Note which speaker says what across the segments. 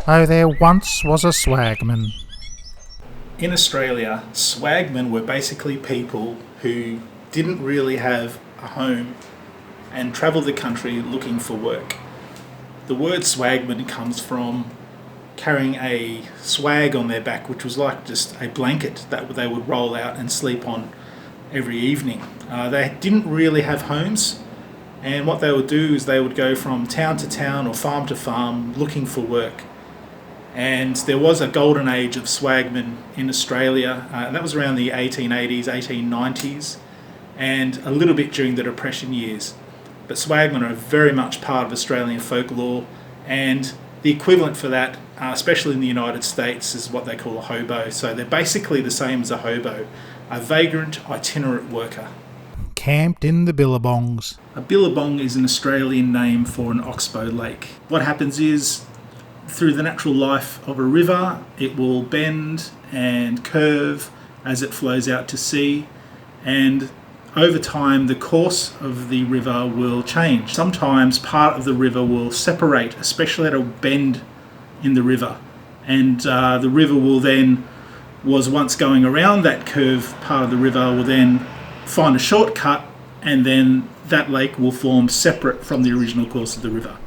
Speaker 1: Oh, there once was a swagman.
Speaker 2: In Australia, swagmen were basically people who didn't really have a home and travelled the country looking for work. The word swagman comes from carrying a swag on their back, which was like just a blanket that they would roll out and sleep on every evening. They didn't really have homes, and what they would do is they would go from town to town or farm to farm looking for work. And there was a golden age of swagmen in Australia, and that was around the 1880s, 1890s, and a little bit during the Depression years. But swagmen are very much part of Australian folklore, and the equivalent for that, especially in the United States, is what they call a hobo. So they're basically the same as a hobo, a vagrant itinerant worker.
Speaker 1: Camped in the billabongs.
Speaker 2: A billabong is an Australian name for an oxbow lake. What happens is, through the natural life of a river, it will bend and curve as it flows out to sea, and over time the course of the river will change. Sometimes part of the river will separate, especially at a bend in the river, and the river will then, was once going around that curved part of the river, will then find a shortcut, and then that lake will form separate from the original course of the river.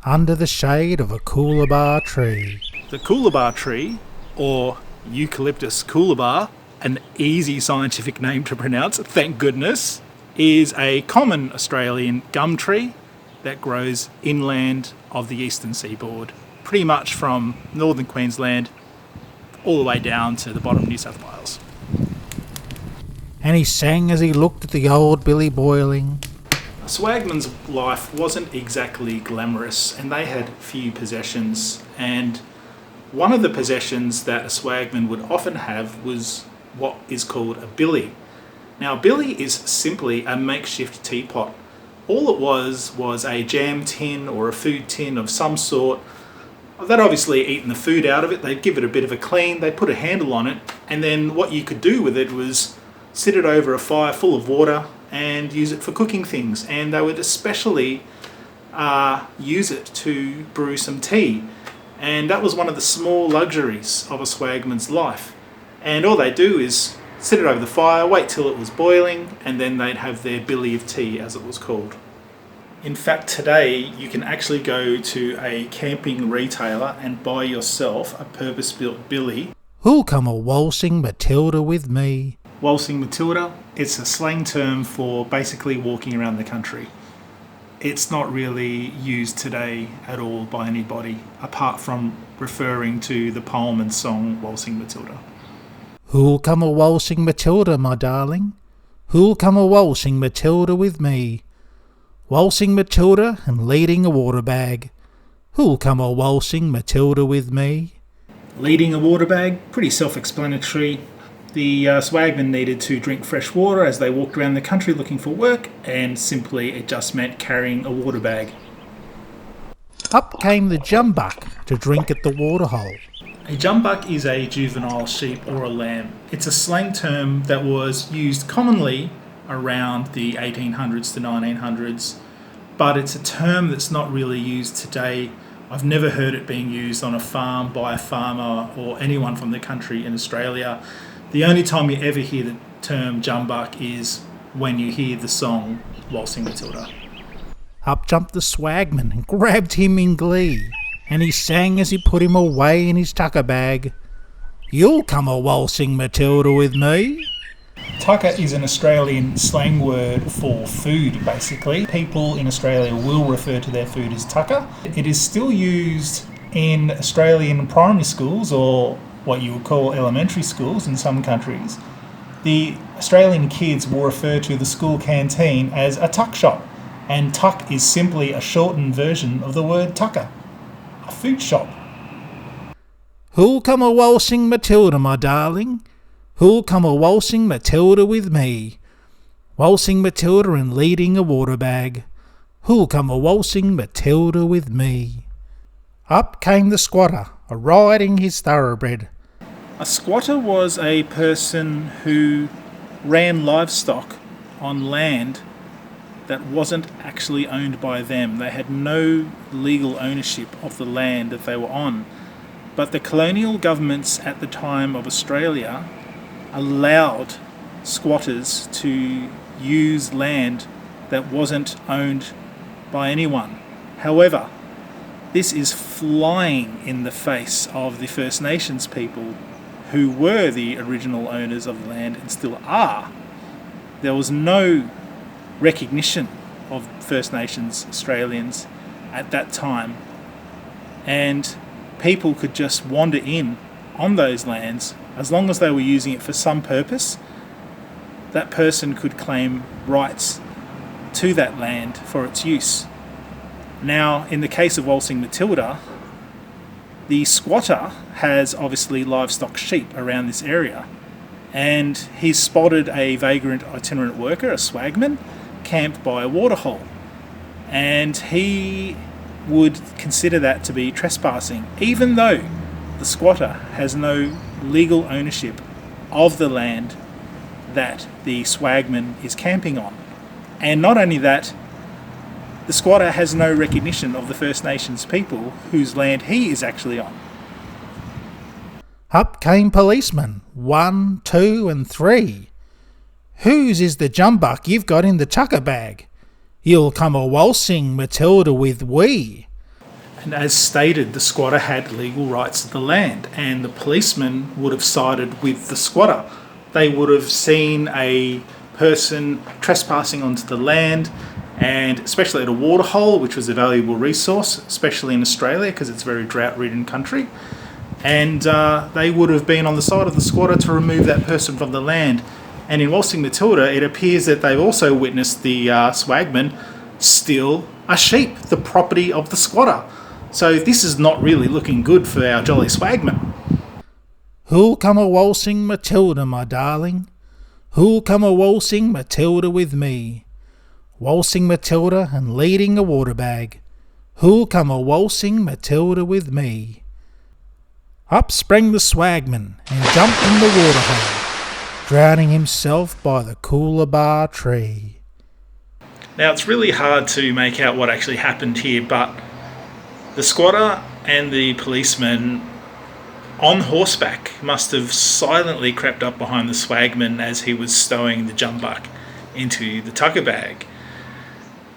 Speaker 1: Under the shade of a coolabah tree.
Speaker 2: The coolabah tree, or Eucalyptus coolabah, an easy scientific name to pronounce, thank goodness, is a common Australian gum tree that grows inland of the eastern seaboard, pretty much from northern Queensland all the way down to the bottom of New South Wales.
Speaker 1: And he sang as he looked at the old Billy boiling.
Speaker 2: A swagman's life wasn't exactly glamorous, and they had few possessions, and one of the possessions that a swagman would often have was what is called a billy. Now, a billy is simply a makeshift teapot. All it was a jam tin or a food tin of some sort. They'd obviously eaten the food out of it, they'd give it a bit of a clean, they'd put a handle on it, and then what you could do with it was sit it over a fire full of water and use it for cooking things. And they would especially use it to brew some tea. And that was one of the small luxuries of a swagman's life. And all they do is sit it over the fire, wait till it was boiling, and then they'd have their billy of tea, as it was called. In fact, today you can actually go to a camping retailer and buy yourself a purpose-built billy.
Speaker 1: Who'll come a waltzing Matilda with me?
Speaker 2: Waltzing Matilda, it's a slang term for basically walking around the country. It's not really used today at all by anybody, apart from referring to the poem and song Waltzing Matilda.
Speaker 1: Who'll come a waltzing Matilda, my darling? Who'll come a waltzing Matilda with me? Waltzing Matilda and leading a water bag. Who'll come a waltzing Matilda with me?
Speaker 2: Leading a water bag, pretty self-explanatory. The swagmen needed to drink fresh water as they walked around the country looking for work, and simply it just meant carrying a water bag.
Speaker 1: Up came the jumbuck to drink at the waterhole.
Speaker 2: A jumbuck is a juvenile sheep or a lamb. It's a slang term that was used commonly around the 1800s to 1900s, but it's a term that's not really used today. I've never heard it being used on a farm by a farmer or anyone from the country in Australia. The only time you ever hear the term jumbuck is when you hear the song Waltzing Matilda.
Speaker 1: Up jumped the swagman and grabbed him in glee, and he sang as he put him away in his tucker bag. You'll come a waltzing Matilda with me?
Speaker 2: Tucker is an Australian slang word for food, basically. People in Australia will refer to their food as tucker. It is still used in Australian primary schools, or what you would call elementary schools in some countries. The Australian kids will refer to the school canteen as a tuck shop, and tuck is simply a shortened version of the word tucker, a food shop.
Speaker 1: Who'll come a waltzing Matilda, my darling? Who'll come a waltzing Matilda with me? Waltzing Matilda and leading a water bag. Who'll come a waltzing Matilda with me? Up came the squatter, a-riding his thoroughbred.
Speaker 2: A squatter was a person who ran livestock on land that wasn't actually owned by them. They had no legal ownership of the land that they were on. But the colonial governments at the time of Australia allowed squatters to use land that wasn't owned by anyone. However, this is flying in the face of the First Nations people who were the original owners of the land and still are. There was no recognition of First Nations Australians at that time, and people could just wander in on those lands as long as they were using it for some purpose. That person could claim rights to that land for its use. Now, in the case of Waltzing Matilda, the squatter has obviously livestock sheep around this area, and he's spotted a vagrant itinerant worker, a swagman, camped by a waterhole, and he would consider that to be trespassing, even though the squatter has no legal ownership of the land that the swagman is camping on. And not only that, the squatter has no recognition of the First Nations people whose land he is actually on.
Speaker 1: Up came policemen, 1, 2 and 3. Whose is the jumbuck you've got in the tucker bag? You'll come a waltzing Matilda with we.
Speaker 2: And as stated, the squatter had legal rights to the land, and the policeman would have sided with the squatter. They would have seen a person trespassing onto the land, and especially at a waterhole, which was a valuable resource, especially in Australia because it's a very drought-ridden country. And they would have been on the side of the squatter to remove that person from the land. And in Waltzing Matilda, it appears that they've also witnessed the swagman steal a sheep, the property of the squatter. So this is not really looking good for our jolly swagman.
Speaker 1: Who'll come a waltzing Matilda, my darling? Who'll come a waltzing Matilda with me? Waltzing Matilda and leading a water bag. Who'll come a waltzing Matilda with me? Up sprang the swagman and jumped in the waterhole, drowning himself by the Coolabah tree.
Speaker 2: Now, it's really hard to make out what actually happened here, but the squatter and the policeman on horseback must have silently crept up behind the swagman as he was stowing the jumbuck into the tucker bag.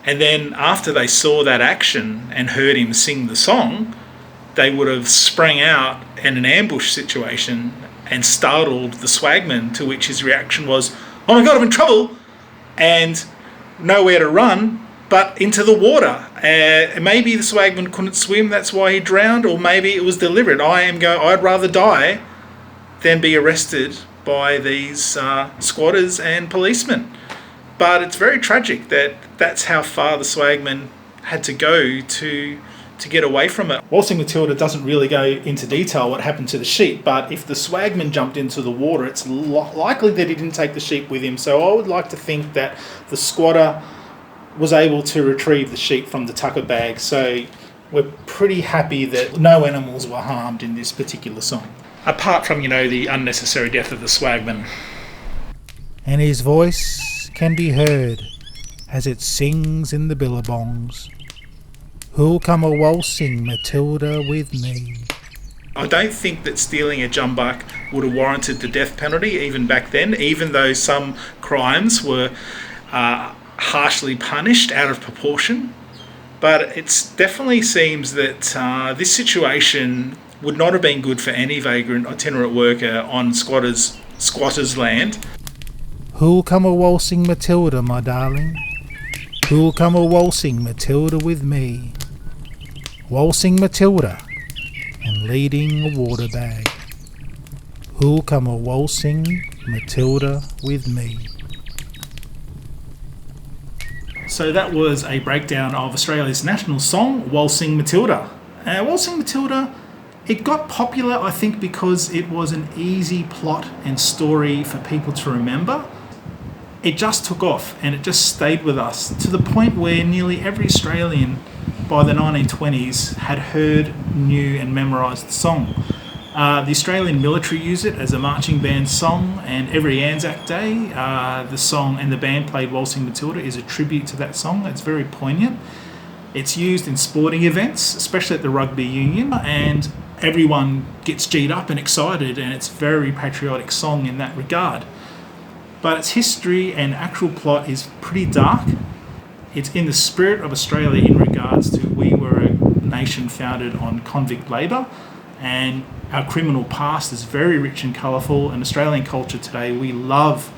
Speaker 2: And then after they saw that action and heard him sing the song, they would have sprang out in an ambush situation and startled the swagman, to which his reaction was, "Oh my God, I'm in trouble!" and nowhere to run but into the water. Maybe the swagman couldn't swim, that's why he drowned, or maybe it was deliberate. I'd rather die than be arrested by these squatters and policemen. But it's very tragic that that's how far the swagman had to go to get away from it. Waltzing Matilda doesn't really go into detail what happened to the sheep, but if the swagman jumped into the water, it's likely that he didn't take the sheep with him. So I would like to think that the squatter was able to retrieve the sheep from the tucker bag. So we're pretty happy that no animals were harmed in this particular song, apart from, the unnecessary death of the swagman.
Speaker 1: And his voice can be heard as it sings in the billabongs. Who'll come a waltzing Matilda with me?
Speaker 2: I don't think that stealing a jumbuck would have warranted the death penalty even back then, even though some crimes were harshly punished out of proportion. But it definitely seems that this situation would not have been good for any vagrant itinerant worker on squatters' land.
Speaker 1: Who'll come a waltzing Matilda, my darling? Who'll come a waltzing Matilda with me? Waltzing Matilda and leading a water bag. Who'll come a waltzing Matilda with me?
Speaker 2: So that was a breakdown of Australia's national song, Waltzing Matilda. Waltzing Matilda, it got popular, I think, because it was an easy plot and story for people to remember. It just took off and it just stayed with us to the point where nearly every Australian by the 1920s had heard, knew and memorised the song. The Australian military use it as a marching band song, and every Anzac Day, the song and the band played Waltzing Matilda is a tribute to that song. It's very poignant. It's used in sporting events, especially at the rugby union, and everyone gets G'd up and excited, and it's a very patriotic song in that regard. But its history and actual plot is pretty dark. It's in the spirit of Australia in regards to we were a nation founded on convict labour, and our criminal past is very rich and colourful. In Australian culture today, we love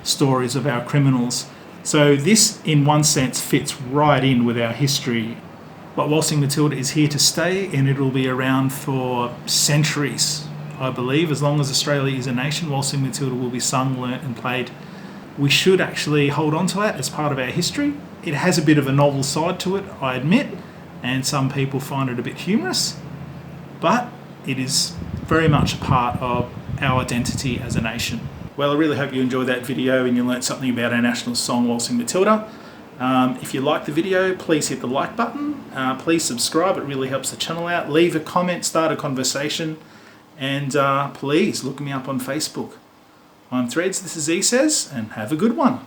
Speaker 2: stories of our criminals. So this, in one sense, fits right in with our history. But Waltzing Matilda is here to stay, and it'll be around for centuries, I believe. As long as Australia is a nation, Waltzing Matilda will be sung, learnt and played. We should actually hold on to that as part of our history. It has a bit of a novel side to it, I admit, and some people find it a bit humorous, but it is very much a part of our identity as a nation. Well, I really hope you enjoyed that video and you learnt something about our national song, Waltzing Matilda. If you like the video, please hit the like button. Please subscribe, it really helps the channel out. Leave a comment, start a conversation, and please look me up on Facebook. I'm Threads, this is E Says, and have a good one.